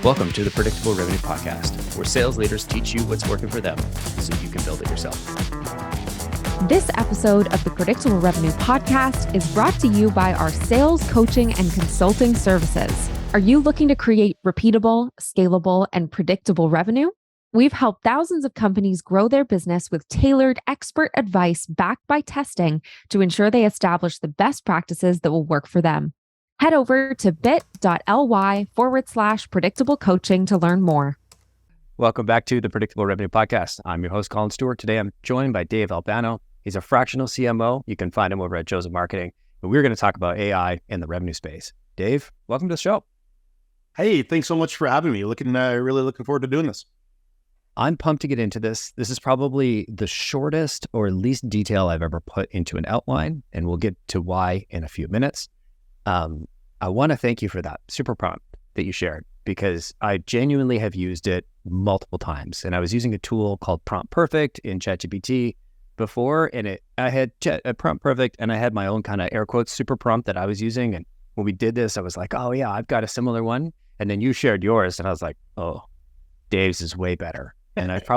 Welcome to the Predictable Revenue Podcast, where sales leaders teach you what's working for them so you can build it yourself. This episode of the Predictable Revenue Podcast is brought to you by our sales coaching and consulting services. Are you looking to create repeatable, scalable, and predictable revenue? We've helped thousands of companies grow their business with tailored expert advice backed by testing to ensure they establish the best practices that will work for them. Head over to bit.ly/predictable coaching to learn more. Welcome back to the Predictable Revenue Podcast. I'm your host, Collin Stewart. Today, I'm joined by Dave Albano. He's a fractional CMO. You can find him over at Joseph Marketing. And we're going to talk about AI in the revenue space. Dave, welcome to the show. Hey, thanks so much for having me. Really looking forward to doing this. I'm pumped to get into this. This is probably the shortest or least detail I've ever put into an outline, and we'll get to why in a few minutes. I want to thank you for that super prompt that you shared, because I genuinely have used it multiple times. And I was using a tool called Prompt Perfect in ChatGPT before, and I had Prompt Perfect, and I had my own kind of air quotes super prompt that I was using. And when we did this, I was like, oh yeah, I've got a similar one. And then you shared yours, and I was like, oh, Dave's is way better. And I've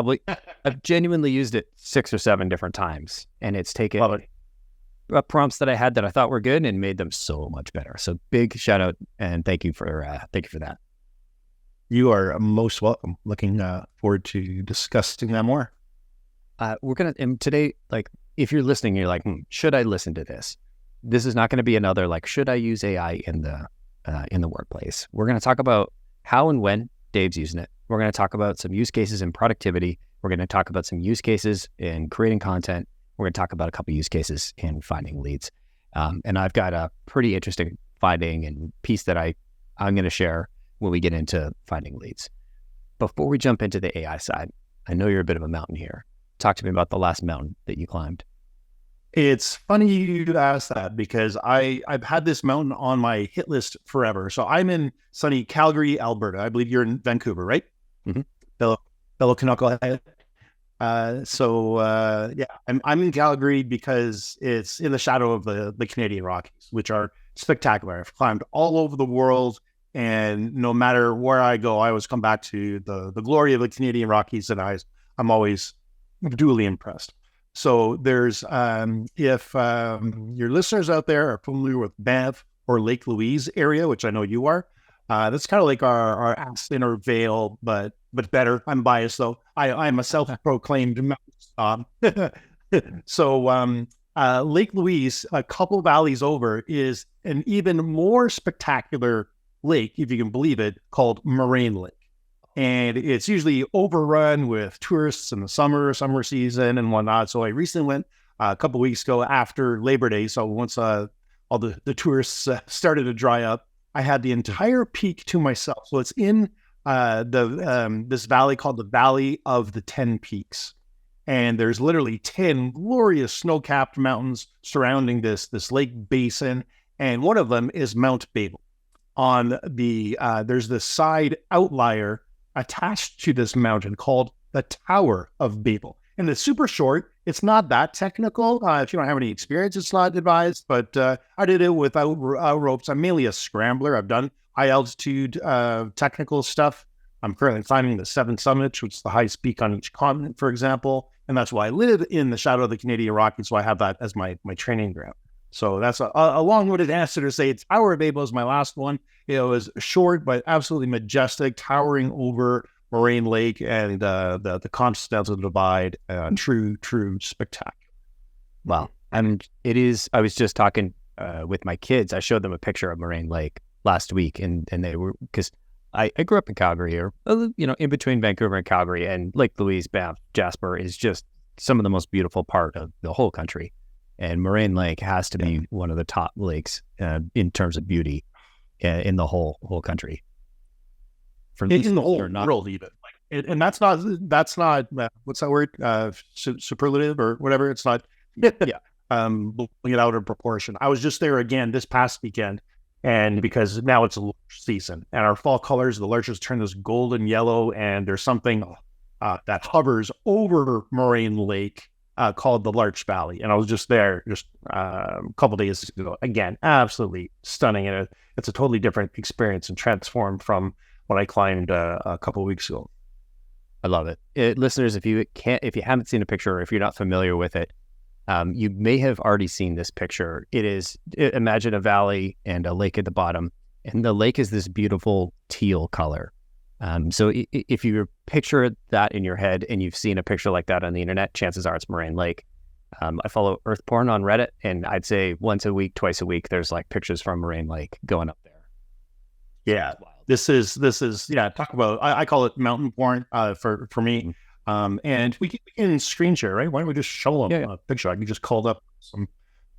genuinely used it 6 or 7 different times, and it's taken prompts that I had that I thought were good and made them so much better. So big shout out and thank you for that. You are most welcome. Looking forward to discussing that more. We're gonna today, like, if you're listening, you're like, should I listen to this? This is not going to be another like, should I use AI in the workplace? We're going to talk about how and when Dave's using it. We're going to talk about some use cases in productivity. We're going to talk about some use cases in creating content. We're going to talk about a couple use cases in finding leads. And I've got a pretty interesting finding and piece that I'm going to share when we get into finding leads. Before we jump into the AI side, I know you're a bit of a mountaineer. Talk to me about the last mountain that you climbed. It's funny you ask that, because I've had this mountain on my hit list forever. So I'm in sunny Calgary, Alberta. I believe you're in Vancouver, right? Mm-hmm. Fellow knucklehead. I'm in Calgary because it's in the shadow of the Canadian Rockies, which are spectacular. I've climbed all over the world, and no matter where I go, I always come back to the glory of the Canadian Rockies, and I'm always duly impressed. So there's, if your listeners out there are familiar with Banff or Lake Louise area, which I know you are, that's kind of like our Aspen or Vail, but better. I'm biased though. I'm a self-proclaimed mountain snob. So Lake Louise, a couple valleys over, is an even more spectacular lake, if you can believe it, called Moraine Lake. And it's usually overrun with tourists in the summer season and whatnot. So I recently went a couple weeks ago after Labor Day. So once all the tourists started to dry up, I had the entire peak to myself. So it's in this valley called the Valley of the 10 Peaks. And there's literally 10 glorious snow-capped mountains surrounding this lake basin. And one of them is Mount Babel. On there's this side outlier attached to this mountain called the Tower of Babel. And it's super short. It's not that technical. If you don't have any experience, it's not advised, but I did it without ropes. I'm mainly a scrambler. I've done high altitude technical stuff. I'm currently climbing the 7 summits, which is the highest peak on each continent, for example. And that's why I live in the shadow of the Canadian Rockies. So I have that as my training ground. So that's a long-winded answer to say Tower of Babel is my last one. It was short, but absolutely majestic, towering over Moraine Lake and the Continental Divide. True spectacular. Wow. And it is, I was just talking with my kids. I showed them a picture of Moraine Lake last week, and they were, because I grew up in Calgary, or in between Vancouver and Calgary, and Lake Louise, Banff, Jasper is just some of the most beautiful part of the whole country. And Moraine Lake has to be one of the top lakes in terms of beauty in the whole country. In the whole world, even. And that's not what's that word? Superlative or whatever. It's not. Blowing it out of proportion. I was just there again this past weekend, and because now it's a larch season, and our fall colors, the larches turn this golden yellow, and there's something that hovers over Moraine Lake called the Larch Valley. And I was just there a couple days ago. Again, absolutely stunning. And it's a totally different experience and transformed from when I climbed a couple of weeks ago. I love it. Listeners, if you haven't seen a picture, or if you're not familiar with it, you may have already seen this picture. Imagine a valley and a lake at the bottom, and the lake is this beautiful teal color. So if you picture that in your head and you've seen a picture like that on the internet, chances are it's Moraine Lake. I follow earth porn on Reddit, and I'd say once a week, twice a week, there's like pictures from Moraine Lake going up there. Yeah, this is talk about, I call it mountain porn for me. And we can screen share, right? Why don't we just show them a picture? I can just call up some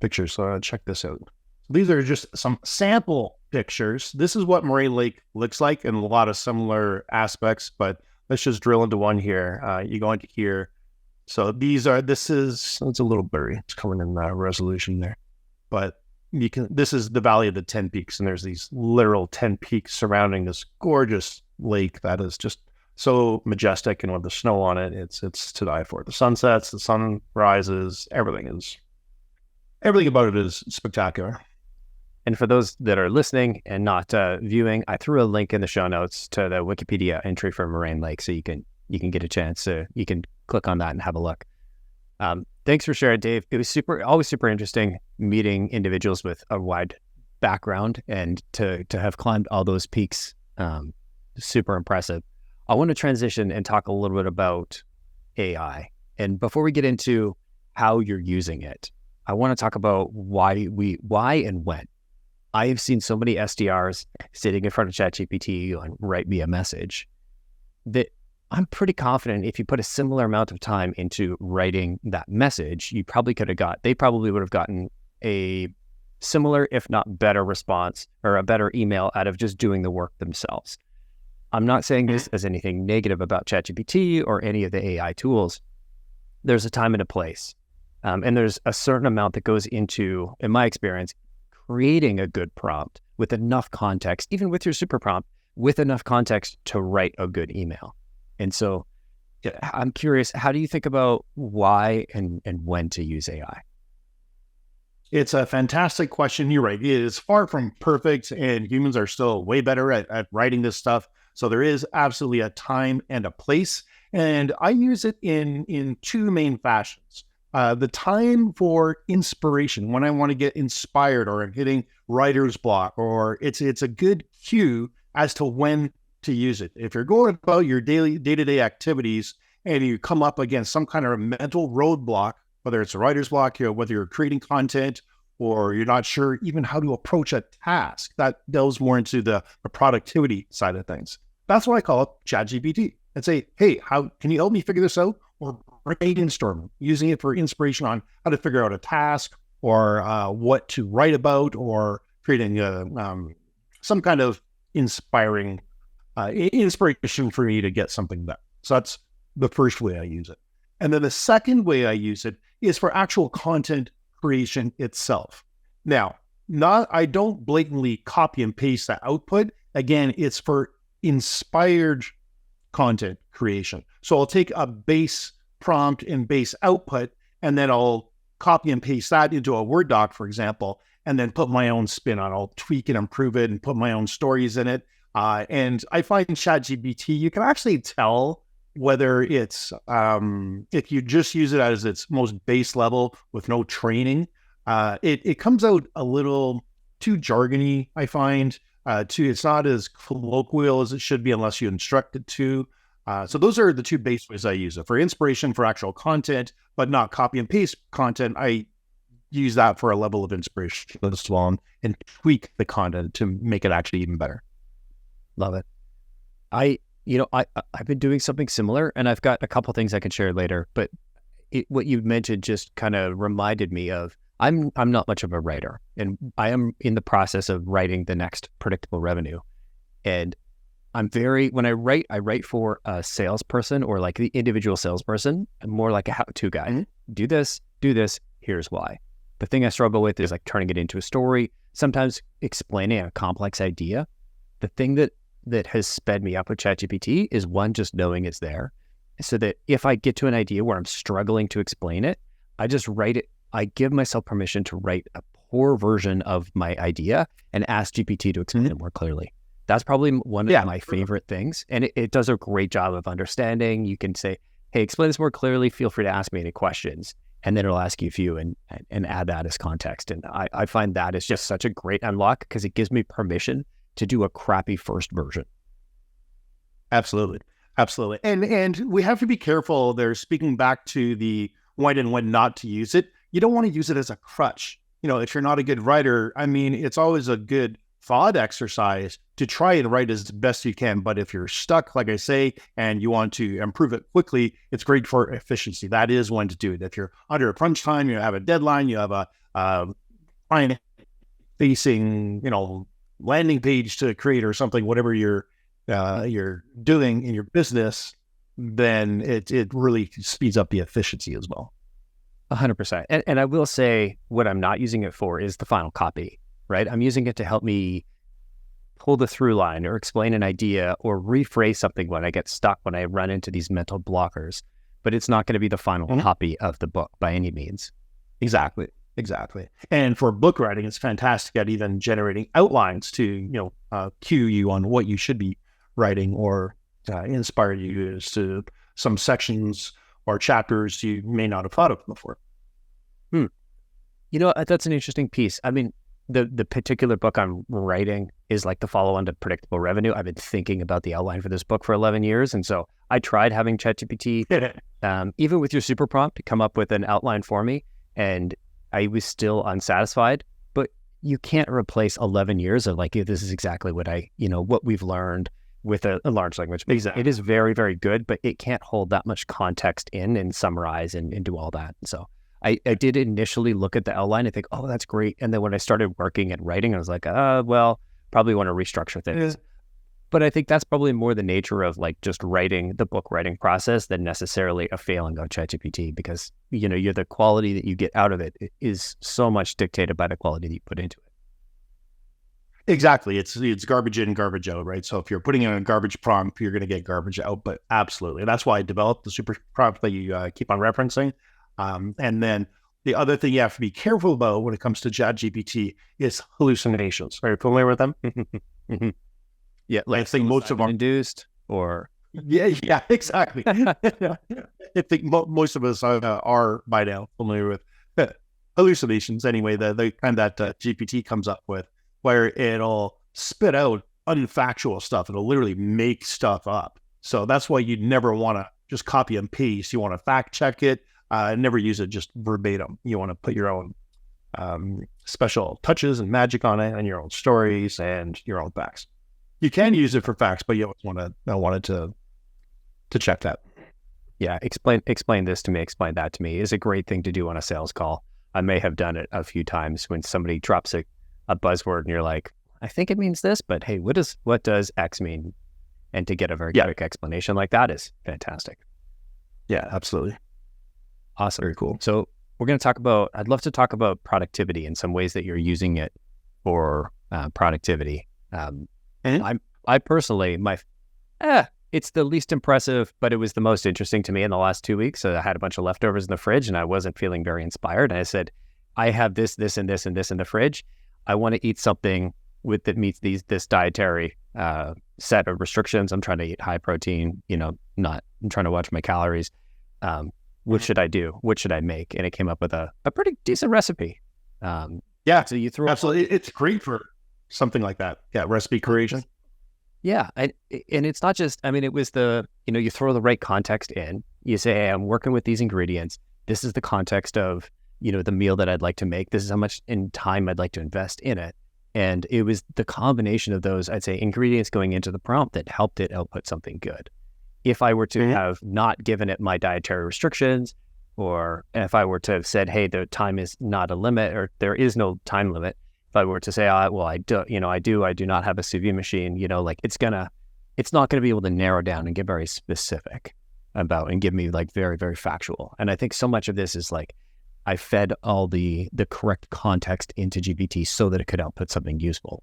pictures. So check this out. These are just some sample pictures. This is what Moraine Lake looks like in a lot of similar aspects, but let's just drill into one here. You go into here. So it's a little blurry. It's coming in resolution there, but this is the Valley of the 10 Peaks, and there's these literal 10 peaks surrounding this gorgeous lake that is just so majestic, and with the snow on it, it's to die for. The sunsets, the sunrises, everything about it is spectacular. And for those that are listening and not viewing, I threw a link in the show notes to the Wikipedia entry for Moraine Lake, so you can get a chance to, you can click on that and have a look. Thanks for sharing, Dave. It was always super interesting meeting individuals with a wide background, and to have climbed all those peaks, super impressive. I want to transition and talk a little bit about AI. And before we get into how you're using it, I want to talk about why and when. I have seen so many SDRs sitting in front of ChatGPT and write me a message that I'm pretty confident if you put a similar amount of time into writing that message, they probably would have gotten a similar, if not better response, or a better email out of just doing the work themselves. I'm not saying this as anything negative about ChatGPT or any of the AI tools. There's a time and a place. And there's a certain amount that goes into, in my experience, creating a good prompt with enough context, even with your super prompt, with enough context to write a good email. And so I'm curious, how do you think about why and when to use AI? It's a fantastic question. You're right. It is far from perfect, and humans are still way better at writing this stuff. So there is absolutely a time and a place. And I use it in two main fashions. The time for inspiration, when I want to get inspired or I'm hitting writer's block, or it's a good cue as to when to use it. If you're going about your day-to-day activities and you come up against some kind of mental roadblock, whether it's a writer's block, whether you're creating content, or you're not sure even how to approach a task, that delves more into the productivity side of things. That's why I call up ChatGPT and say, hey, how can you help me figure this out? Or brainstorm, using it for inspiration on how to figure out a task, or what to write about, or creating some kind of inspiration for me to get something done. So that's the first way I use it. And then the second way I use it is for actual content creation itself. Now, I don't blatantly copy and paste the output. Again, it's for inspired content creation. So I'll take a base prompt and base output, and then I'll copy and paste that into a Word doc, for example, and then put my own spin on it. I'll tweak and improve it and put my own stories in it. And I find ChatGPT, you can actually tell whether it's, if you just use it as its most base level with no training, it comes out a little too jargony, I find. It's not as colloquial as it should be unless you instruct it to. So those are the two base ways I use it. For inspiration, for actual content, but not copy and paste content, I use that for a level of inspiration as well, and tweak the content to make it actually even better. Love it. I've been doing something similar, and I've got a couple things I can share later, but what you mentioned just kind of reminded me of, I'm not much of a writer, and I am in the process of writing the next predictable revenue. And when I write for a salesperson, or like the individual salesperson. I'm more like a how-to guy. Mm-hmm. Do this, here's why. The thing I struggle with is like turning it into a story, sometimes explaining a complex idea. The thing that has sped me up with ChatGPT is, one, just knowing it's there, so that if I get to an idea where I'm struggling to explain it, I just write it. I give myself permission to write a poor version of my idea and ask GPT to explain it more clearly. That's probably one of my favorite things. And it does a great job of understanding. You can say, hey, explain this more clearly. Feel free to ask me any questions. And then it'll ask you a few and add that as context. And I find that is just such a great unlock because it gives me permission to do a crappy first version. Absolutely. Absolutely. And we have to be careful there, speaking back to the when and when not to use it. You don't want to use it as a crutch. If you're not a good writer, I mean, it's always a good thought exercise to try and write as best you can. But if you're stuck, like I say, and you want to improve it quickly, it's great for efficiency. That is when to do it. If you're under a crunch time, you have a deadline, you have a client facing, landing page to create or something, whatever you're doing in your business, then it really speeds up the efficiency as well. 100%. And I will say what I'm not using it for is the final copy, right? I'm using it to help me pull the through line or explain an idea or rephrase something when I get stuck, when I run into these mental blockers. But it's not going to be the final copy of the book by any means. Exactly. And for book writing, it's fantastic at even generating outlines to, cue you on what you should be writing or inspire you as to some sections or chapters you may not have thought of before. That's an interesting piece. I mean, the particular book I'm writing is like the follow-on to Predictable Revenue. I've been thinking about the outline for this book for 11 years. And so I tried having ChatGPT, even with your super prompt, to come up with an outline for me. And I was still unsatisfied. But you can't replace 11 years of like, this is exactly what what we've learned with a large language. Exactly. It is very, very good, but it can't hold that much context in and summarize and do all that. And so I did initially look at the outline and think, oh, that's great. And then when I started working and writing, I was like, probably want to restructure things. But I think that's probably more the nature of like just writing the book writing process than necessarily a failing of ChatGPT, because, you're the quality that you get out of it is so much dictated by the quality that you put into it. Exactly. It's garbage in, garbage out, right? So if you're putting in a garbage prompt, you're going to get garbage out, but absolutely. That's why I developed the super prompt that you keep on referencing. And then the other thing you have to be careful about when it comes to ChatGPT is hallucinations. Are you familiar with them? Yeah. Like I think most of our induced or. Yeah, exactly. I think most of us are by now familiar with hallucinations anyway, the kind that GPT comes up with, where it'll spit out unfactual stuff. It'll literally make stuff up. So that's why you never want to just copy and paste. You want to fact check it. Never use it just verbatim. You want to put your own special touches and magic on it, and your own stories and your own facts. You can use it for facts, but you always want it to check that. Yeah, explain this to me, explain that to me is a great thing to do on a sales call. I may have done it a few times when somebody drops a buzzword and you're like, I think it means this, but hey, what does X mean? And to get a very quick explanation like that is fantastic. Yeah, absolutely. Awesome. Very cool. So I'd love to talk about productivity and some ways that you're using it for productivity. I personally, it's the least impressive, but it was the most interesting to me in the last 2 weeks. So I had a bunch of leftovers in the fridge and I wasn't feeling very inspired. And I said, I have this, and this, and this in the fridge. I want to eat something that meets this dietary set of restrictions. I'm trying to eat high protein, I'm trying to watch my calories. What should I do? What should I make? And it came up with a pretty decent recipe. So you throw absolutely. It's great for something like that. Yeah. Recipe creation. Yeah. And it's not just, it was you throw the right context in, you say, hey, I'm working with these ingredients. This is the context of, the meal that I'd like to make. This is how much in time I'd like to invest in it. And it was the combination of those, I'd say, ingredients going into the prompt that helped it output something good. If I were to have not given it my dietary restrictions, or if I were to have said, hey, the time is not a limit, or there is no time limit. If I were to say, I do not have a sous vide machine, it's not going to be able to narrow down and get very specific about and give me like very, very factual. And I think so much of this is like, I fed all the correct context into GPT so that it could output something useful.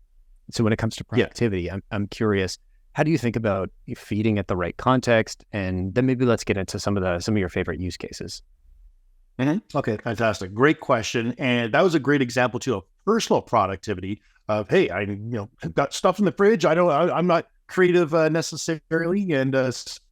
So when it comes to productivity, I'm curious, how do you think about feeding it the right context? And then maybe let's get into some of your favorite use cases. Okay, fantastic. Great question. And that was a great example too of personal productivity. of, hey, I've got stuff in the fridge. I'm not creative necessarily, and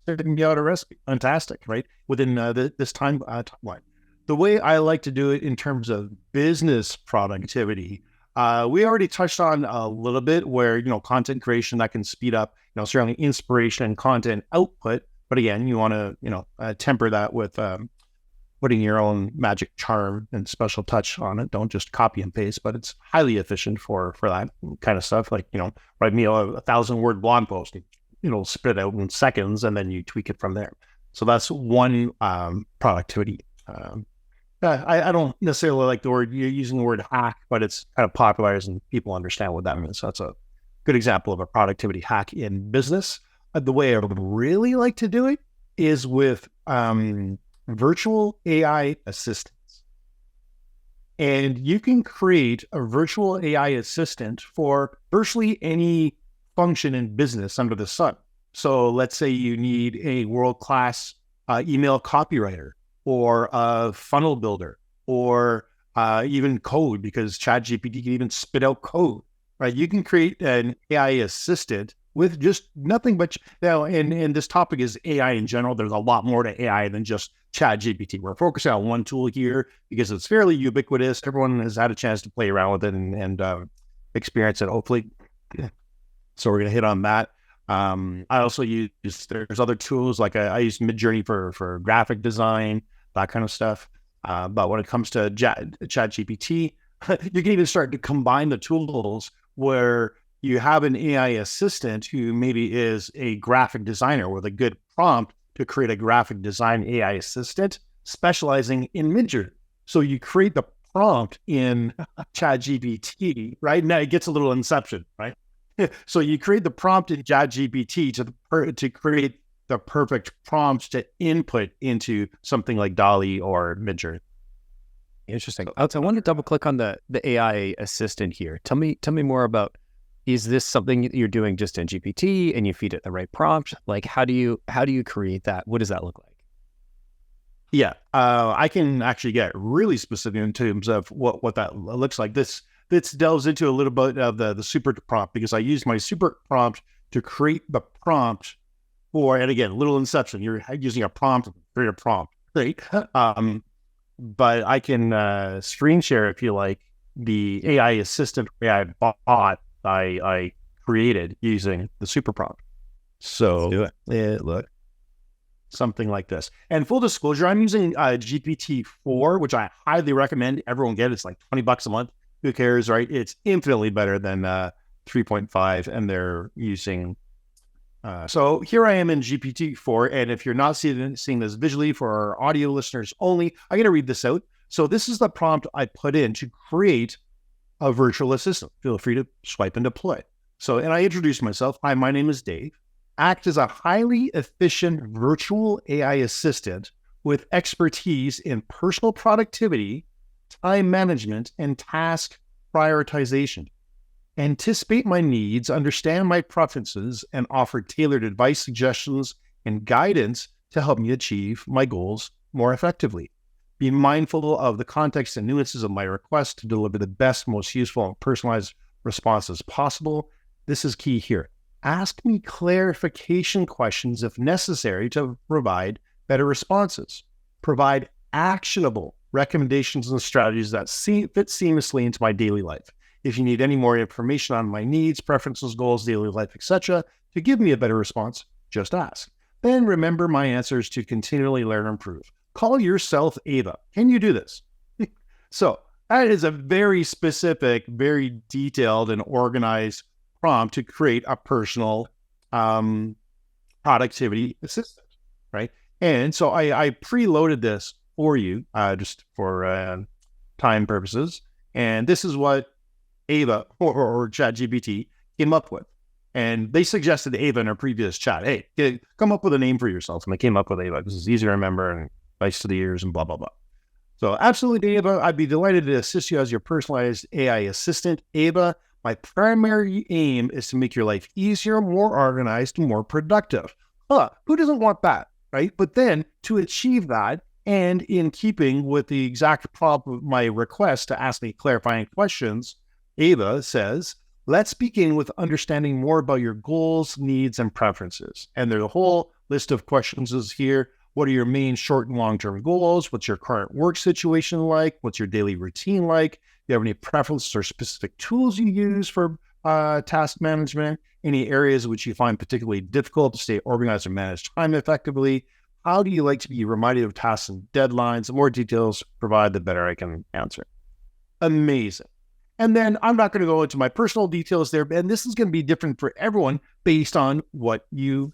sending me out a recipe. Fantastic, right? Within this timeline. The way I like to do it in terms of business productivity, we already touched on a little bit where, content creation that can speed up, certainly inspiration and content output. But again, you want to, temper that with putting your own magic charm and special touch on it. Don't just copy and paste, but it's highly efficient for that kind of stuff. Like, write me a 1,000-word blog post, spit it out in seconds, and then you tweak it from there. So that's one productivity. I don't necessarily like you're using the word hack, but it's kind of popularized and people understand what that means. So that's a good example of a productivity hack in business. The way I would really like to do it is with virtual AI assistants. And you can create a virtual AI assistant for virtually any function in business under the sun. So let's say you need a world-class email copywriter, or a funnel builder, or even code, because ChatGPT can even spit out code, right? You can create an AI assistant with just nothing but, and this topic is AI in general. There's a lot more to AI than just ChatGPT. We're focusing on one tool here because it's fairly ubiquitous. Everyone has had a chance to play around with it and experience it, hopefully. So we're going to hit on that. I also there's other tools, like I use Midjourney for graphic design, that kind of stuff. But when it comes to ChatGPT, you can even start to combine the tools where you have an AI assistant who maybe is a graphic designer with a good prompt to create a graphic design AI assistant specializing in Midjourney. So you create the prompt in ChatGPT, right? Now it gets a little Inception, right? So you create the prompt in ChatGPT to create the perfect prompts to input into something like DALL-E or Midjourney. Interesting. Alex, I want to double click on the AI assistant here. Tell me more about, is this something that you're doing just in GPT and you feed it the right prompt? Like, how do you create that? What does that look like? Yeah, I can actually get really specific in terms of what that looks like. This delves into a little bit of the super prompt, because I use my super prompt to create the prompt for, and again, little Inception. You're using a prompt to create a prompt, right? But I can screen share, if you like, the AI assistant, AI bot I created using the super prompt. So let's do it. Look, something like this. And full disclosure, I'm using GPT-4, which I highly recommend everyone get. It's like $20 a month. Who cares, right? It's infinitely better than 3.5, and they're using. So here I am in GPT-4, and if you're not seeing this visually for our audio listeners only, I'm going to read this out. So this is the prompt I put in to create a virtual assistant. Feel free to swipe and deploy. So, and I introduce myself. Hi, my name is Dave. Act as a highly efficient virtual AI assistant with expertise in personal productivity, time management, and task prioritization. Anticipate my needs, understand my preferences, and offer tailored advice, suggestions, and guidance to help me achieve my goals more effectively. Be mindful of the context and nuances of my request to deliver the best, most useful, and personalized responses possible. This is key here. Ask me clarification questions if necessary to provide better responses. Provide actionable recommendations and strategies that fit seamlessly into my daily life. If you need any more information on my needs, preferences, goals, daily life, etc., to give me a better response, just ask. Then remember my answers to continually learn and improve. Call yourself Ava. Can you do this? So that is a very specific, very detailed and organized prompt to create a personal productivity assistant, right? And so I preloaded this for you just for time purposes. And this is what Ava or ChatGPT came up with. And they suggested to Ava in our previous chat, hey, come up with a name for yourself. And they came up with Ava because it's easy to remember and nice to the ears and blah, blah, blah. So absolutely, Ava, I'd be delighted to assist you as your personalized AI assistant. Ava, my primary aim is to make your life easier, more organized, and more productive. Who doesn't want that, right? But then to achieve that, and in keeping with the exact prompt of my request to ask me clarifying questions, Ava says, Let's begin with understanding more about your goals, needs, and preferences. And there's a whole list of questions is here. What are your main short and long-term goals? What's your current work situation like? What's your daily routine like? Do you have any preferences or specific tools you use for task management? Any areas which you find particularly difficult to stay organized and manage time effectively? How do you like to be reminded of tasks and deadlines? The more details provide, the better I can answer. Amazing. And then I'm not going to go into my personal details there, and this is going to be different for everyone based on what you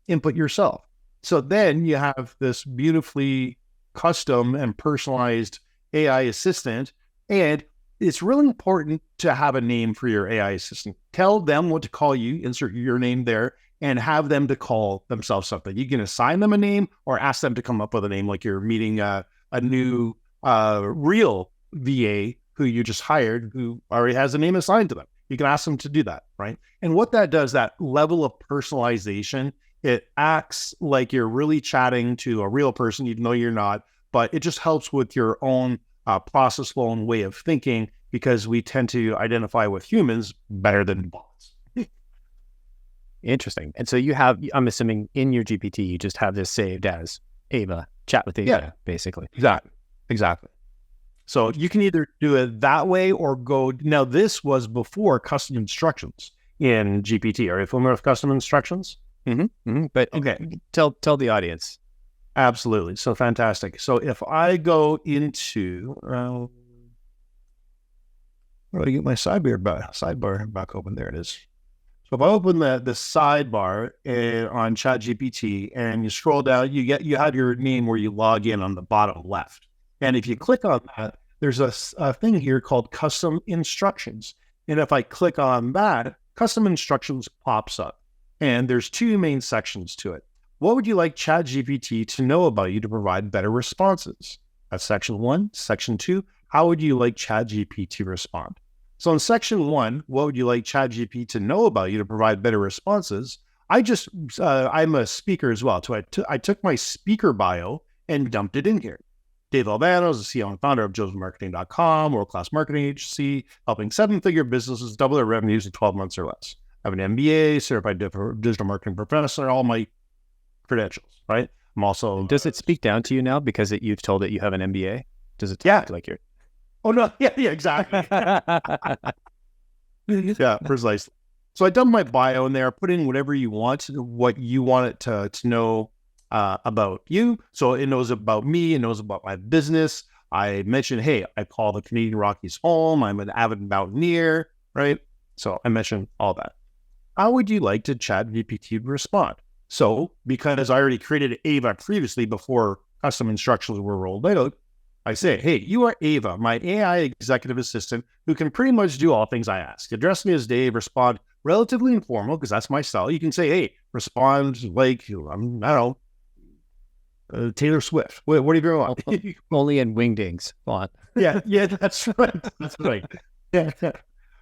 input yourself. So then you have this beautifully custom and personalized AI assistant, and it's really important to have a name for your AI assistant. Tell them what to call you, insert your name there, and have them to call themselves something. You can assign them a name or ask them to come up with a name, like you're meeting a new real VA who you just hired, who already has a name assigned to them. You can ask them to do that, right? And what that does, that level of personalization, it acts like you're really chatting to a real person, even though you're not, but it just helps with your own process flow and way of thinking, because we tend to identify with humans better than bots. Interesting. And so you have, I'm assuming in your GPT, you just have this saved as Ava, chat with Ava, basically. Exactly. So you can either do it that way or go, now this was before custom instructions in GPT. Are you familiar with custom instructions? But okay, tell the audience. Absolutely. So fantastic. So if I go into, I'm going to get my sidebar back open. There it is. So if I open the sidebar on ChatGPT and you scroll down, you have your name where you log in on the bottom left. And if you click on that, there's a thing here called custom instructions. And if I click on that, custom instructions pops up. And there's two main sections to it. What would you like ChatGPT to know about you to provide better responses? That's section 1. Section 2, how would you like ChatGPT to respond? So in section 1, what would you like ChatGPT to know about you to provide better responses? I'm a speaker as well. So I took my speaker bio and dumped it in here. Dave Albano is the CEO and founder of JosepMarketing.com, world-class marketing agency, helping 7-figure businesses double their revenues in 12 months or less. I have an MBA, certified digital marketing professor, all my credentials, right? I'm also... Does it speak down to you now because you've told it you have an MBA? Does it talk like you're... Oh, no. Yeah, exactly. Yeah, precisely. So I dumped my bio in there, put in whatever you want, what you want it to know about you. So it knows about me, it knows about my business. I mentioned, hey, I call the Canadian Rockies home. I'm an avid mountaineer, right? So I mentioned all that. How would you like to ChatGPT respond? So because I already created Ava previously before custom instructions were rolled out, I say, hey, you are Ava, my AI executive assistant who can pretty much do all things I ask. Address me as Dave, respond relatively informal because that's my style. You can say, hey, respond like, I don't know, Taylor Swift. What do you want? Only in Wingdings font. Yeah, that's right. That's right. Yeah.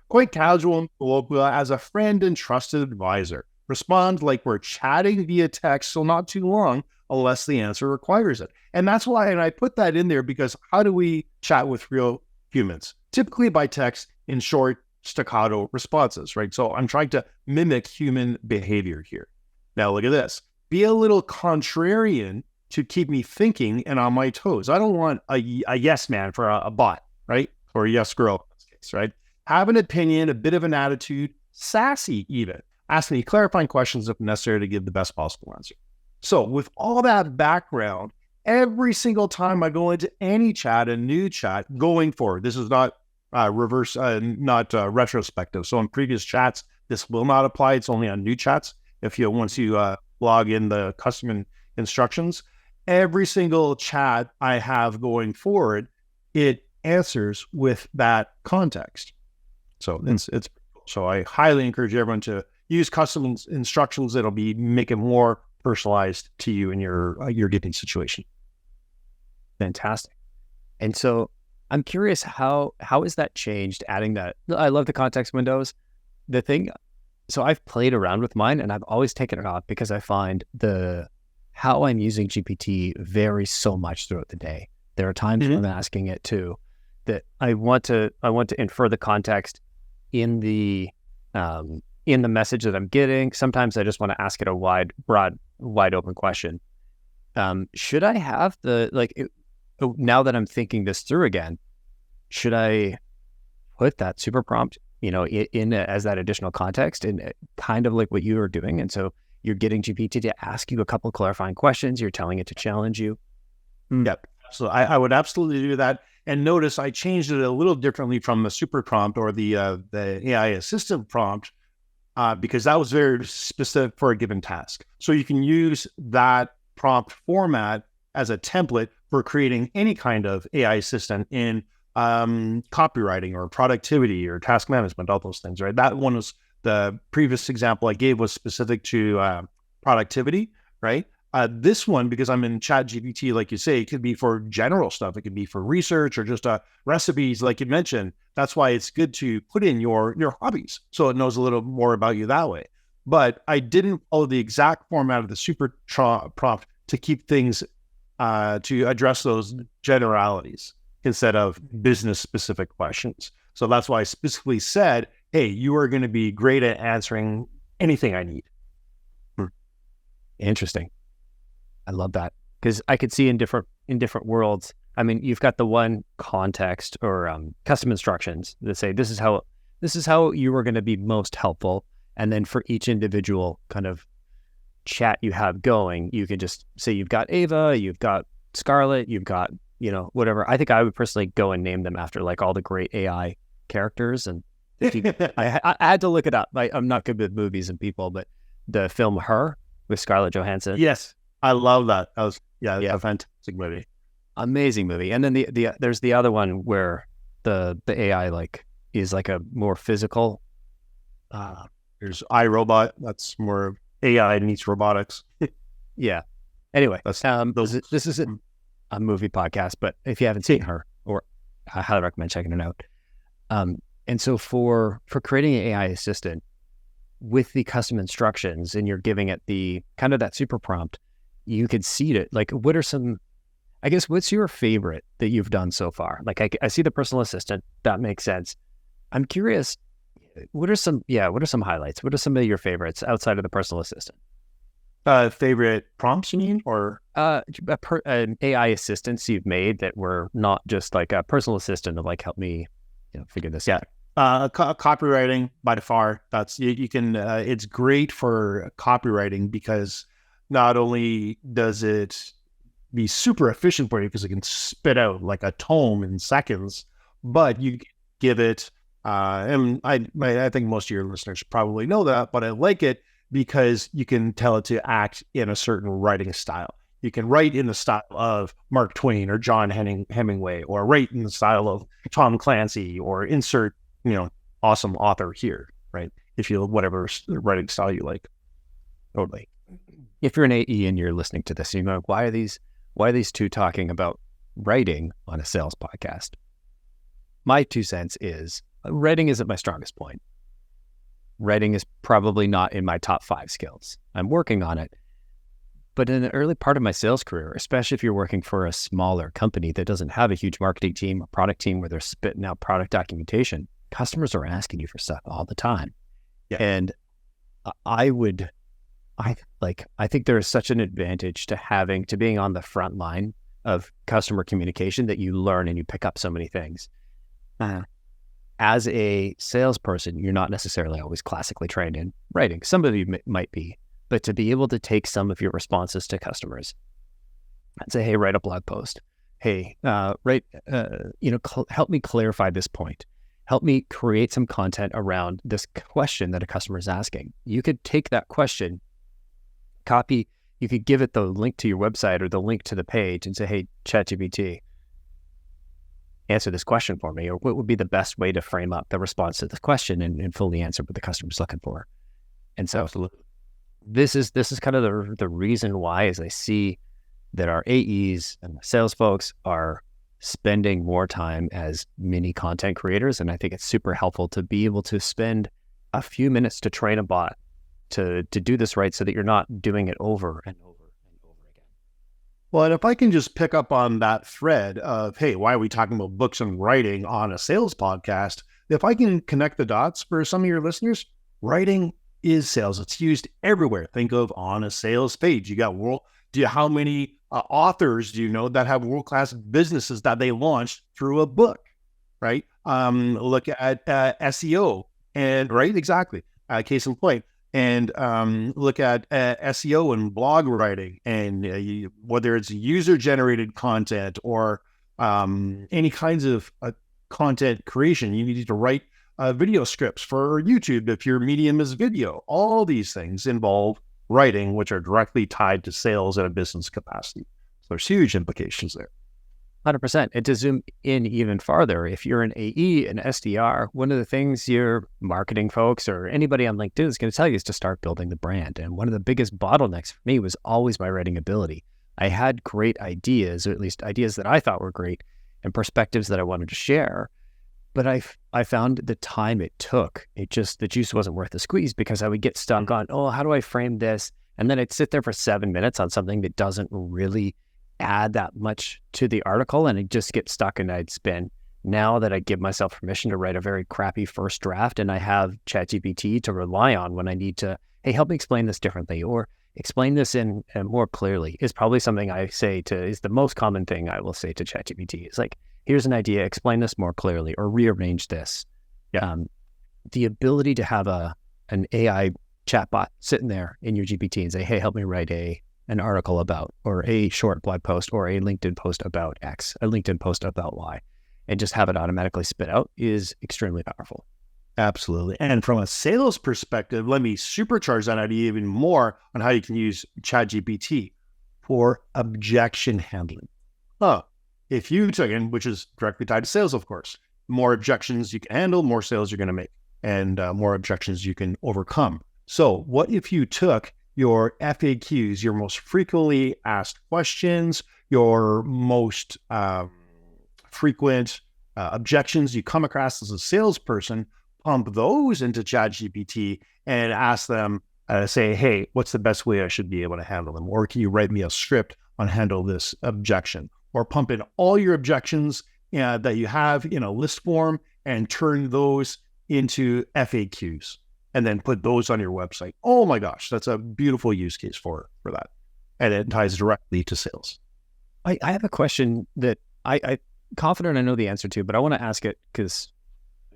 Quite casual and colloquial as a friend and trusted advisor. Respond like we're chatting via text, so not too long, unless the answer requires it. And that's why, and I put that in there because how do we chat with real humans? Typically by text in short, staccato responses, right? So I'm trying to mimic human behavior here. Now look at this. Be a little contrarian to keep me thinking and on my toes. I don't want a yes man for a bot, right? Or a yes girl in this case, right? Have an opinion, a bit of an attitude, sassy even. Ask me clarifying questions if necessary to give the best possible answer. So with all that background, every single time I go into any chat, a new chat going forward, this is not retrospective. So in previous chats, this will not apply. It's only on new chats. Once you log in the custom instructions, every single chat I have going forward, it answers with that context. So so I highly encourage everyone to use custom instructions that'll make it more personalized to you in your given situation. Fantastic. And so I'm curious, how has that changed, adding that? I love the context windows. So I've played around with mine and I've always taken it off because I find how I'm using GPT varies so much throughout the day. There are times when I'm asking it that I want to infer the context in the in the message that I'm getting. Sometimes I just want to ask it a wide open question. Should I have now that I'm thinking this through again, should I put that super prompt, in as that additional context, and kind of like what you are doing? And so you're getting GPT to ask you a couple of clarifying questions. You're telling it to challenge you. Yep. So I would absolutely do that. And notice I changed it a little differently from the super prompt or the AI assistant prompt, because that was very specific for a given task. So you can use that prompt format as a template for creating any kind of AI assistant in copywriting or productivity or task management, all those things, right? That one was the previous example I gave was specific to productivity, right? This one, because I'm in ChatGPT, like you say, it could be for general stuff. It could be for research or just recipes, like you mentioned. That's why it's good to put in your hobbies so it knows a little more about you that way. But I didn't follow the exact format of the super prompt to keep things to address those generalities instead of business specific questions. So that's why I specifically said, hey, you are going to be great at answering anything I need. Interesting. I love that, because I could see in different worlds. I mean, you've got the one context or custom instructions that say this is how you are going to be most helpful, and then for each individual kind of chat you have going, you can just say you've got Ava, you've got Scarlett, you've got whatever. I think I would personally go and name them after like all the great AI characters. And I had to look it up. I'm not good with movies and people, but the film Her with Scarlett Johansson. Yes. I love that. That was a fantastic movie. Amazing movie. And then there's the other one where the AI is like a more physical. There's iRobot. That's more AI meets robotics. Yeah. Anyway, this isn't a movie podcast, but if you haven't seen Her, or I highly recommend checking it out. And so for creating an AI assistant with the custom instructions, and you're giving it the kind of that super prompt, you could seed it. Like, what's your favorite that you've done so far? Like, I see the personal assistant. That makes sense. I'm curious, what are some highlights? What are some of your favorites outside of the personal assistant? Favorite prompts, you mean? Or an AI assistants you've made that were not just like a personal assistant of like, help me figure this out. Copywriting by far. That's you can. It's great for copywriting because not only does it be super efficient for you because it can spit out like a tome in seconds, but you give it. And I think most of your listeners probably know that, but I like it because you can tell it to act in a certain writing style. You can write in the style of Mark Twain or John Hemingway, or write in the style of Tom Clancy, or insert awesome author here, right? If you whatever writing style you like. Totally. If you're an AE and you're listening to this, why are these two talking about writing on a sales podcast? My 2 cents is writing isn't my strongest point. Writing is probably not in my top 5 skills. I'm working on it. But in the early part of my sales career, especially if you're working for a smaller company that doesn't have a huge marketing team or product team where they're spitting out product documentation, customers are asking you for stuff all the time. Yeah. And I think there is such an advantage to being on the front line of customer communication that you learn and you pick up so many things. As a salesperson, you're not necessarily always classically trained in writing. Some of you might be, but to be able to take some of your responses to customers and say, hey, write a blog post. Hey, help me clarify this point. Help me create some content around this question that a customer is asking. You could take that question, you could give it the link to your website or the link to the page and say, hey, ChatGPT, answer this question for me, or what would be the best way to frame up the response to the question and fully answer what the customer's looking for. And so absolutely. This is kind of the reason why, as I see that our AEs and sales folks are spending more time as mini content creators. And I think it's super helpful to be able to spend a few minutes to train a bot to do this right, so that you're not doing it over and over and over again. Well, and if I can just pick up on that thread of, hey, why are we talking about books and writing on a sales podcast? If I can connect the dots for some of your listeners, Writing is sales. It's used everywhere. Think of on a sales page. You got how many authors do you know that have world-class businesses that they launched through a book, right? Look at SEO and right, exactly. Case in point. And look at SEO and blog writing, and whether it's user-generated content or any kinds of content creation. You need to write video scripts for YouTube if your medium is video. All these things involve writing, which are directly tied to sales in a business capacity. So there's huge implications there. 100%. And to zoom in even farther, if you're an AE, an SDR, one of the things your marketing folks or anybody on LinkedIn is going to tell you is to start building the brand. And one of the biggest bottlenecks for me was always my writing ability. I had great ideas, or at least ideas that I thought were great, and perspectives that I wanted to share. But I found the time it took, the juice wasn't worth the squeeze, because I would get stuck on, how do I frame this? And then I'd sit there for 7 minutes on something that doesn't really add that much to the article, and I'd just get stuck and I'd spin. Now that I give myself permission to write a very crappy first draft, and I have ChatGPT to rely on when I need to, hey, help me explain this differently, or explain this in more clearly, is probably something is the most common thing I will say to ChatGPT. It's like, here's an idea, explain this more clearly, or rearrange this. Yeah. The ability to have an AI chatbot sitting there in your GPT and say, hey, help me write an article about, or a short blog post, or a LinkedIn post about X, a LinkedIn post about Y, and just have it automatically spit out is extremely powerful. Absolutely. And from a sales perspective, let me supercharge that idea even more on how you can use ChatGPT for objection handling. If you took in, which is directly tied to sales, of course, more objections you can handle, more sales you're going to make, and more objections you can overcome. So what if you took your FAQs, your most frequently asked questions, your most frequent objections you come across as a salesperson, pump those into ChatGPT and ask them, say, hey, what's the best way I should be able to handle them? Or can you write me a script on handle this objection? Or pump in all your objections that you have in a list form and turn those into FAQs, and then put those on your website. Oh my gosh, that's a beautiful use case for that. And it ties directly to sales. I have a question that I'm confident I know the answer to, but I want to ask it because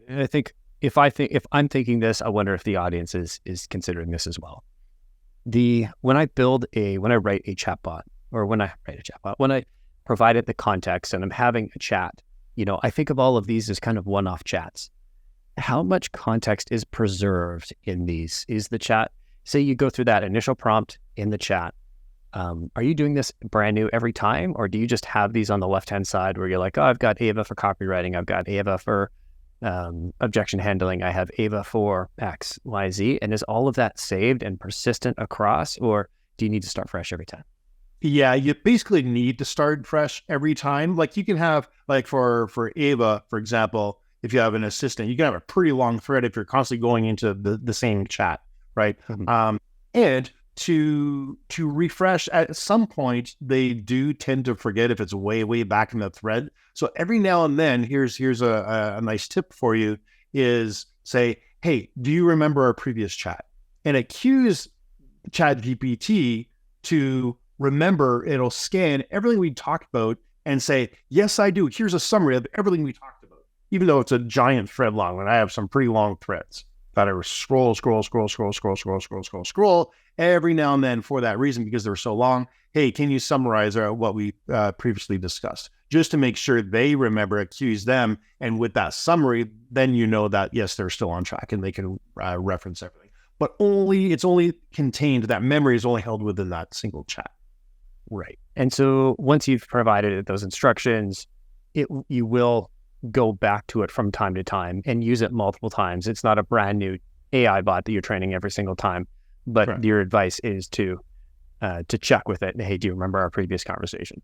I think if I'm thinking this, I wonder if the audience is considering this as well. When I write a chatbot, or when I provide it the context and I'm having a chat, I think of all of these as kind of one-off chats. How much context is preserved in these? Is the chat, say you go through that initial prompt in the chat, are you doing this brand new every time? Or do you just have these on the left-hand side where you're like, I've got Ava for copywriting, I've got Ava for objection handling, I have Ava for X, Y, Z, and is all of that saved and persistent across, or do you need to start fresh every time? Yeah, you basically need to start fresh every time. Like you can have, like for Ava, for example, if you have an assistant, you can have a pretty long thread if you're constantly going into the same chat, right? Mm-hmm. And to refresh at some point, they do tend to forget if it's way, way back in the thread. So every now and then, here's a nice tip for you, is say, hey, do you remember our previous chat? And it cues ChatGPT to remember. It'll scan everything we talked about and say, yes, I do. Here's a summary of everything we talked about, even though it's a giant thread long, and I have some pretty long threads that I scroll every now and then for that reason, because they're so long. Hey, can you summarize what we previously discussed? Just to make sure they remember, it cues them. And with that summary, then you know that, yes, they're still on track and they can reference everything. But it's only contained, that memory is only held within that single chat. Right. And so once you've provided it those instructions, you will go back to it from time to time and use it multiple times. It's not a brand new AI bot that you're training every single time, but Correct. Your advice is to check with it. Hey, do you remember our previous conversation?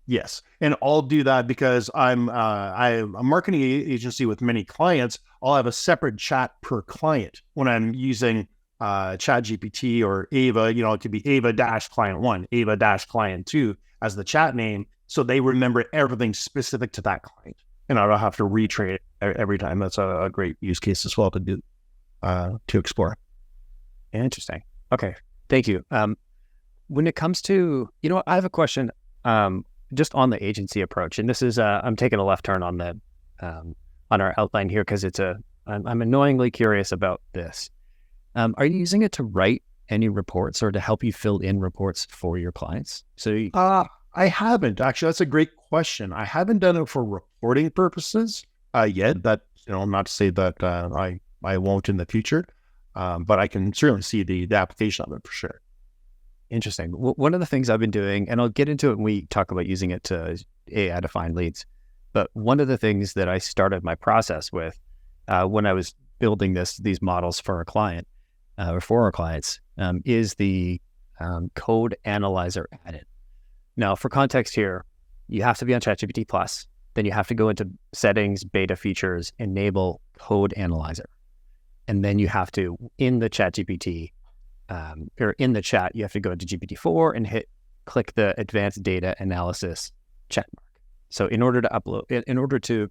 Yes. And I'll do that because I'm a marketing agency with many clients. I'll have a separate chat per client when I'm using ChatGPT or Ava. It could be Ava-Client1, Ava-Client2 as the chat name. So they remember everything specific to that client. And I don't have to retrain it every time. That's a great use case as well to do, to explore. Interesting. Okay. Thank you. When it comes to, I have a question just on the agency approach. And this is, I'm taking a left turn on on our outline here because I'm annoyingly curious about this. Are you using it to write any reports or to help you fill in reports for your clients? I haven't actually. That's a great question. I haven't done it for reporting purposes yet. That, not to say that I won't in the future, but I can certainly see the application of it for sure. Interesting. One of the things I've been doing, and I'll get into it when we talk about using it to AI to find leads, but one of the things that I started my process with when I was building these models for a client or for our clients is the code analyzer add-in. Now, for context here, you have to be on ChatGPT Plus. Then you have to go into settings, beta features, enable code analyzer. And then you have to, in the ChatGPT, or in the chat, you have to go into GPT-4 and click the advanced data analysis check mark. So in order to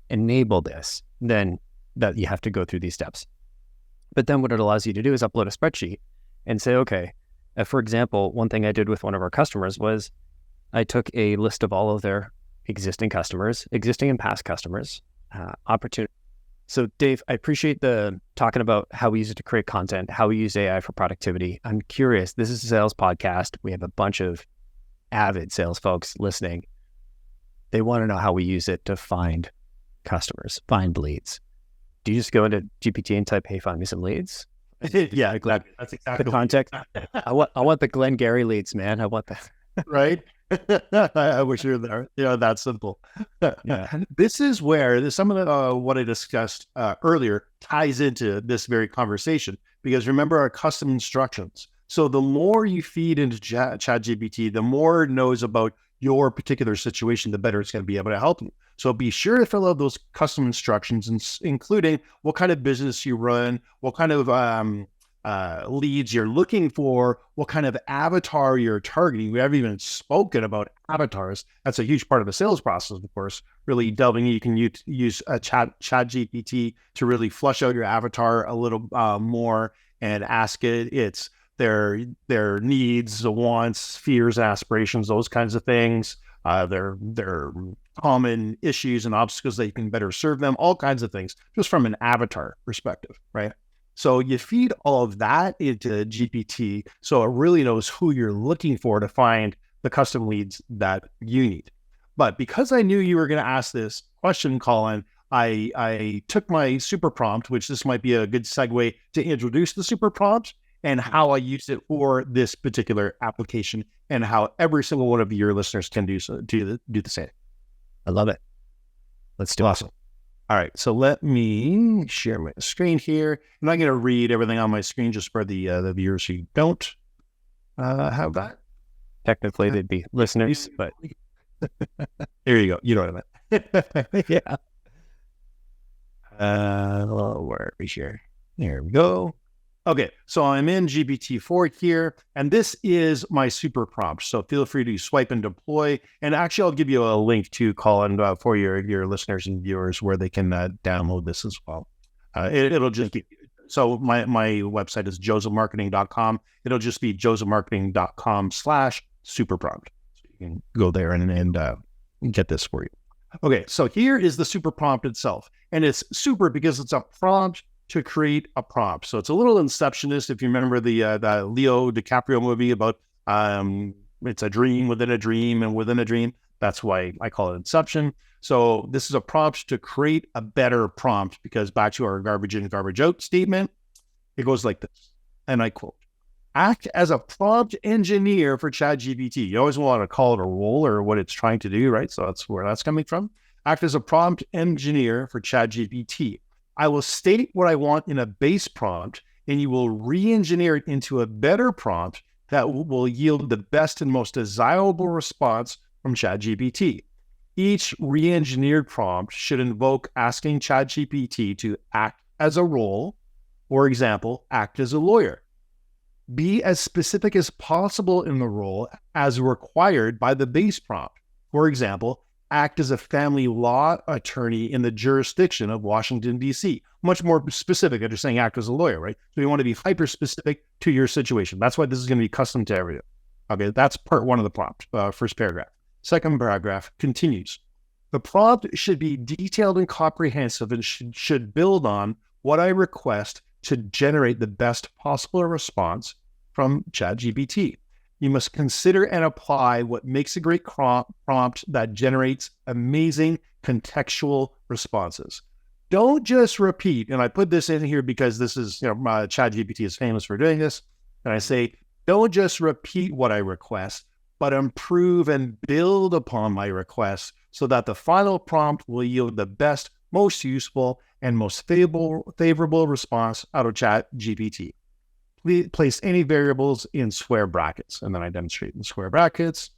enable this, then that you have to go through these steps. But then what it allows you to do is upload a spreadsheet and say, okay, for example, one thing I did with one of our customers was I took a list of all of their existing and past customers, opportunity. So Dave, I appreciate the talking about how we use it to create content, how we use AI for productivity. I'm curious, this is a sales podcast. We have a bunch of avid sales folks listening. They want to know how we use it to find customers, find leads. Do you just go into GPT and type, hey, find me some leads? Yeah, exactly. That's exactly the context. I want the Glenn Gary leads, man. I want that. Right? I wish you were there. That simple. Yeah. This is where some of what I discussed earlier ties into this very conversation, because remember our custom instructions. So the more you feed into ChatGPT, the more it knows about your particular situation, the better it's going to be able to help you. So be sure to fill out those custom instructions, including what kind of business you run, what kind of leads you're looking for, what kind of avatar you're targeting. We haven't even spoken about avatars. That's a huge part of the sales process, of course. Really delving, you can use a ChatGPT to really flush out your avatar a little more and ask it their needs, wants, fears, aspirations, those kinds of things. Their common issues and obstacles that you can better serve them, all kinds of things, just from an avatar perspective, right? So you feed all of that into GPT so it really knows who you're looking for to find the custom leads that you need. But because I knew you were going to ask this question, Collin, I took my super prompt, which this might be a good segue to introduce the super prompt and how I used it for this particular application and how every single one of your listeners can do the same. I love it. Let's do awesome. All right, so let me share my screen here. I'm not going to read everything on my screen just for the viewers who don't have that. Technically, they'd be listeners, but there you go. You know what I meant. Yeah. Where are we here? There we go. Okay, so I'm in GPT-4 here, and this is my super prompt. So feel free to swipe and deploy. And actually, I'll give you a link to Collin for your listeners and viewers where they can download this as well. It'll just be, so my website is josephmarketing.com. It'll just be josephmarketing.com/super prompt. So you can go there and get this for you. Okay, so here is the super prompt itself. And it's super because it's a prompt to create a prompt. So it's a little Inceptionist. If you remember the Leo DiCaprio movie about it's a dream within a dream and within a dream. That's why I call it Inception. So this is a prompt to create a better prompt, because back to our garbage in, garbage out statement, it goes like this, and I quote, act as a prompt engineer for ChatGPT. You always want to call it a role or what it's trying to do, right? So that's where that's coming from. Act as a prompt engineer for ChatGPT. I will state what I want in a base prompt, and you will re-engineer it into a better prompt that will yield the best and most desirable response from ChatGPT. Each re-engineered prompt should invoke asking ChatGPT to act as a role, for example, act as a lawyer. Be as specific as possible in the role as required by the base prompt. For example, act as a family law attorney in the jurisdiction of Washington, D.C. Much more specific. I'm just saying act as a lawyer, right? So you want to be hyper specific to your situation. That's why this is going to be custom to everything. Okay, that's part one of the prompt, first paragraph. Second paragraph continues. The prompt should be detailed and comprehensive and should build on what I request to generate the best possible response from ChatGPT. You must consider and apply what makes a great prompt that generates amazing contextual responses. Don't just repeat, and I put this in here because this is, ChatGPT is famous for doing this, and I say, don't just repeat what I request, but improve and build upon my request so that the final prompt will yield the best, most useful, and most favorable response out of ChatGPT. Place any variables in square brackets, and then I demonstrate in square brackets.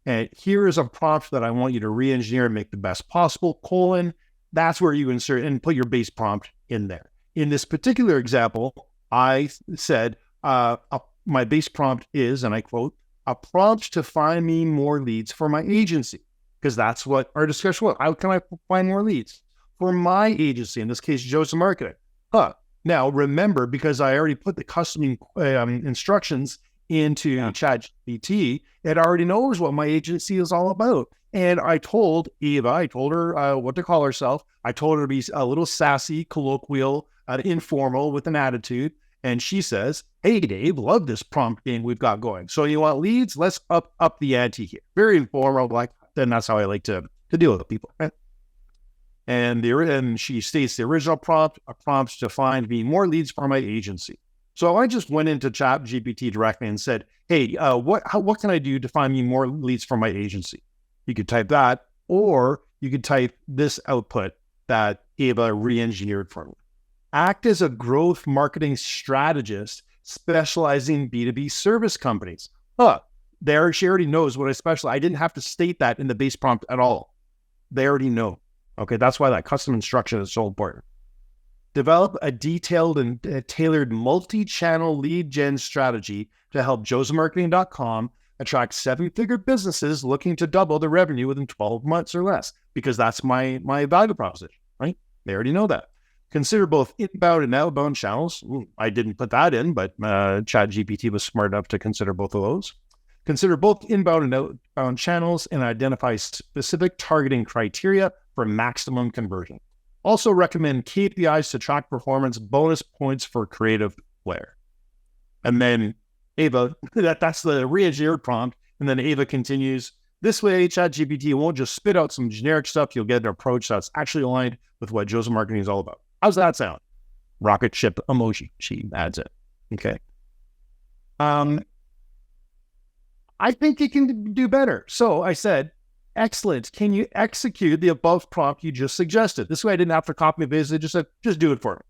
And here is a prompt that I want you to re-engineer and make the best possible, : that's where you insert and put your base prompt in there. In this particular example, I said, my base prompt is, and I quote, a prompt to find me more leads for my agency, because that's what our discussion was. How can I find more leads for my agency? In this case, Joseph Marketing. Now, remember, because I already put the custom instructions into ChatGPT, it already knows what my agency is all about. And I told Eva, I told her what to call herself. I told her to be a little sassy, colloquial, informal, with an attitude. And she says, hey, Dave, love this prompt game we've got going. So you want leads? Let's up the ante here. Very informal, then that's how I like to deal with people. Right? And she states the original prompt, a prompt to find me more leads for my agency. So I just went into ChatGPT directly and said, hey, what can I do to find me more leads for my agency? You could type that, or you could type this output that Ava re-engineered for me. Act as a growth marketing strategist specializing in B2B service companies. There, she already knows what I specialize. I didn't have to state that in the base prompt at all. They already know. Okay, that's why that custom instruction is so important. Develop a detailed and tailored multi-channel lead gen strategy to help josemarketing.com attract 7-figure businesses looking to double their revenue within 12 months or less, because that's my value proposition, right? They already know that. Consider both inbound and outbound channels. I didn't put that in, but ChatGPT was smart enough to consider both of those. Consider both inbound and outbound channels and identify specific targeting criteria for maximum conversion. Also recommend KPIs to track performance, bonus points for creative flair. And then Ava, that's the re-engineered prompt. And then Ava continues, this way, ChatGPT won't just spit out some generic stuff. You'll get an approach that's actually aligned with what Joseph Marketing is all about. How's that sound? Rocket ship emoji, she adds it. Okay. I think you can do better. So I said, excellent. Can you execute the above prompt you just suggested? This way I didn't have to copy and paste it. Just said, just do it for me.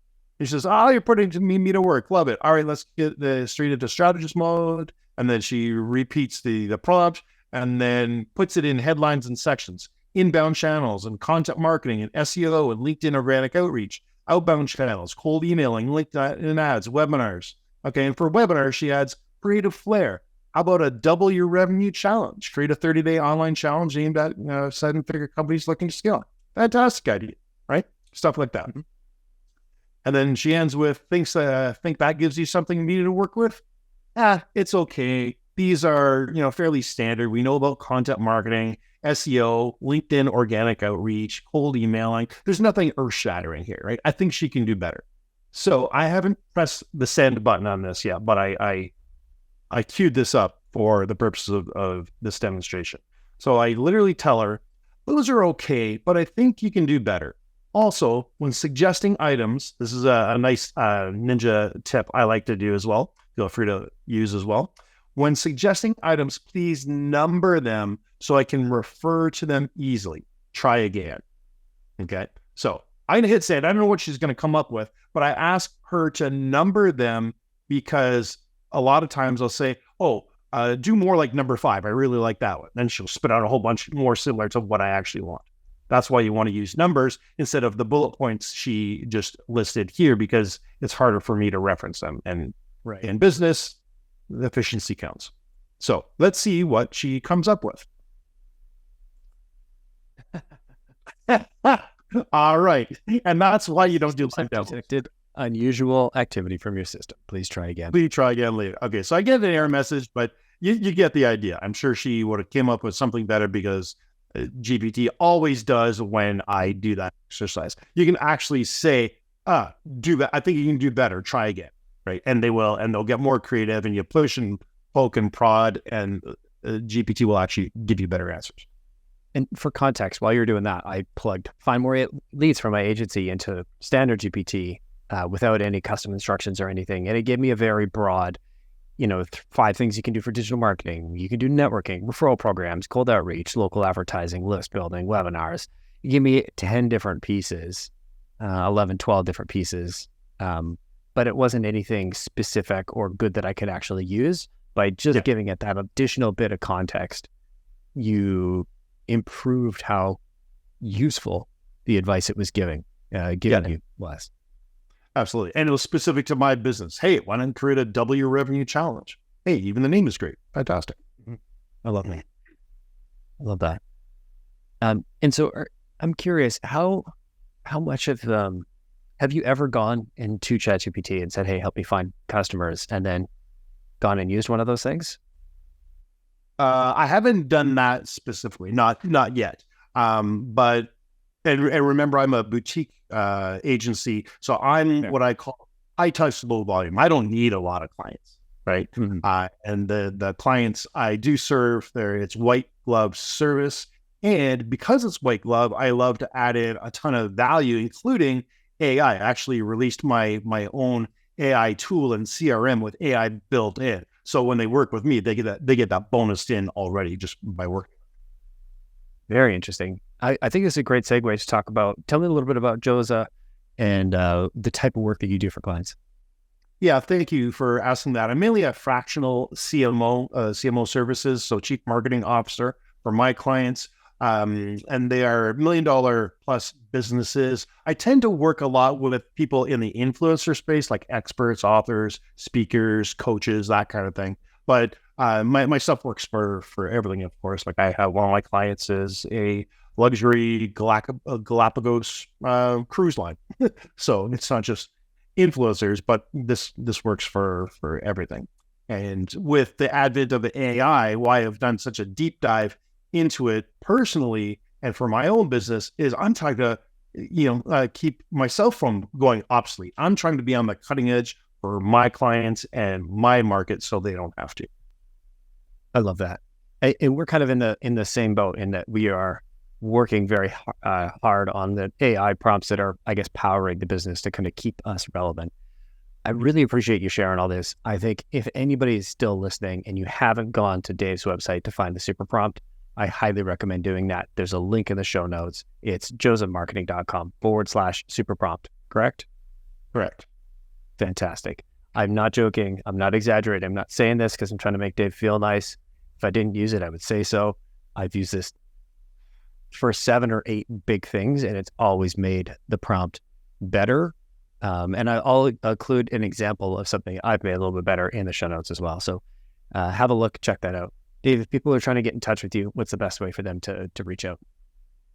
She says, you're putting me to work. Love it. All right, let's get the straight into strategist mode. And then she repeats the prompt and then puts it in headlines and sections. Inbound channels and content marketing and SEO and LinkedIn organic outreach. Outbound channels, cold emailing, LinkedIn ads, webinars. Okay, and for webinars, she adds creative flair. How about a double your revenue challenge? Create a 30-day online challenge aimed at 7-figure companies looking to scale. Fantastic idea, right? Stuff like that. And then she ends with, think that gives you something immediate to work with? It's okay. These are, fairly standard. We know about content marketing, SEO, LinkedIn organic outreach, cold emailing. There's nothing earth-shattering here, right? I think she can do better. So I haven't pressed the send button on this yet, but I queued this up for the purposes of this demonstration. So I literally tell her, those are okay, but I think you can do better. Also, when suggesting items, this is a nice ninja tip I like to do as well. Feel free to use as well. When suggesting items, please number them so I can refer to them easily. Try again. Okay. So I'm going to hit send. I don't know what she's going to come up with, but I ask her to number them because a lot of times I'll say, do more like number 5. I really like that one. Then she'll spit out a whole bunch more similar to what I actually want. That's why you want to use numbers instead of the bullet points she just listed here, because it's harder for me to reference them. And in business, the efficiency counts. So let's see what she comes up with. All right. And that's why you don't do live demos. Detected unusual activity from your system. Please try again. Please try again later. Okay, so I get an error message, but you get the idea. I'm sure she would have came up with something better because GPT always does when I do that exercise. You can actually say, do that. I think you can do better. Try again, right? And they will, and they'll get more creative, and you push and poke and prod, and GPT will actually give you better answers. And for context, while you're doing that, I plugged Find More Leads from my agency into standard GPT without any custom instructions or anything. And it gave me a very broad, 5 things you can do for digital marketing. You can do networking, referral programs, cold outreach, local advertising, list building, webinars. You give me 10 different pieces, 11, 12 different pieces. But it wasn't anything specific or good that I could actually use. By just giving it that additional bit of context, you improved how useful the advice it was giving you was. Absolutely. And it was specific to my business. Hey, why not create a double your revenue challenge? Hey, even the name is great. Fantastic. I love that. I love that. And so I'm curious, how much of have you ever gone into ChatGPT and said, hey, help me find customers, and then gone and used one of those things? I haven't done that specifically, not yet. But remember, I'm a boutique agency, so I'm what I call high touch, low volume. I don't need a lot of clients, right? Mm-hmm. And the clients I do serve, it's white glove service, and because it's white glove, I love to add in a ton of value, including AI. I actually released my own AI tool and CRM with AI built in. So when they work with me, they get that bonus in already just by working. Very interesting. I think it's a great segue to talk about. Tell me a little bit about Joza and the type of work that you do for clients. Yeah, thank you for asking that. I'm mainly a fractional CMO services, so Chief Marketing Officer for my clients. And they are $1 million plus businesses. I tend to work a lot with people in the influencer space, like experts, authors, speakers, coaches, that kind of thing. But my stuff works for everything, of course. Like I have one of my clients is a luxury Galapagos cruise line. So it's not just influencers, but this works for everything. And with the advent of the AI, why I've done such a deep dive into it personally and for my own business is I'm trying to, keep myself from going obsolete. I'm trying to be on the cutting edge for my clients and my market so they don't have to. I love that. And we're kind of in the same boat in that we are working very hard on the AI prompts that are, I guess, powering the business to kind of keep us relevant. I really appreciate you sharing all this. I think if anybody is still listening and you haven't gone to Dave's website to find the super prompt, I highly recommend doing that. There's a link in the show notes. It's josemarketing.com/super prompt, correct? Correct. Fantastic. I'm not joking. I'm not exaggerating. I'm not saying this because I'm trying to make Dave feel nice. If I didn't use it, I would say so. I've used this for 7 or 8 big things, and it's always made the prompt better. And I'll include an example of something I've made a little bit better in the show notes as well. So have a look, check that out. Dave, if people are trying to get in touch with you, what's the best way for them to reach out?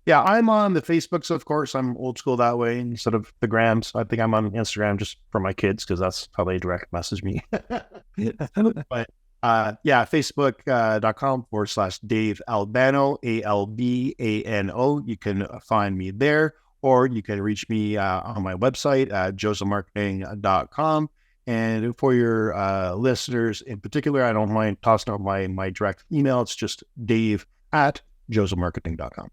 Yeah, I'm on the Facebooks, of course. I'm old school that way instead of the Grams. I think I'm on Instagram just for my kids because that's how they direct message me. But Facebook.com/Dave Albano, ALBANO. You can find me there, or you can reach me on my website at josemarketing.com. And for your listeners in particular, I don't mind tossing out my direct email. It's just dave@josemarketing.com.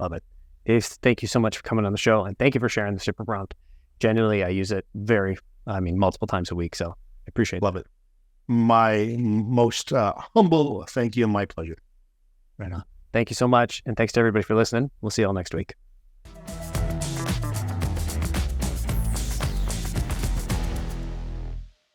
Love it. Dave, thank you so much for coming on the show, and thank you for sharing the super prompt. Genuinely, I use it multiple times a week, so I appreciate it. Love it. My most humble thank you and my pleasure. Right on. Thank you so much, and thanks to everybody for listening. We'll see you all next week.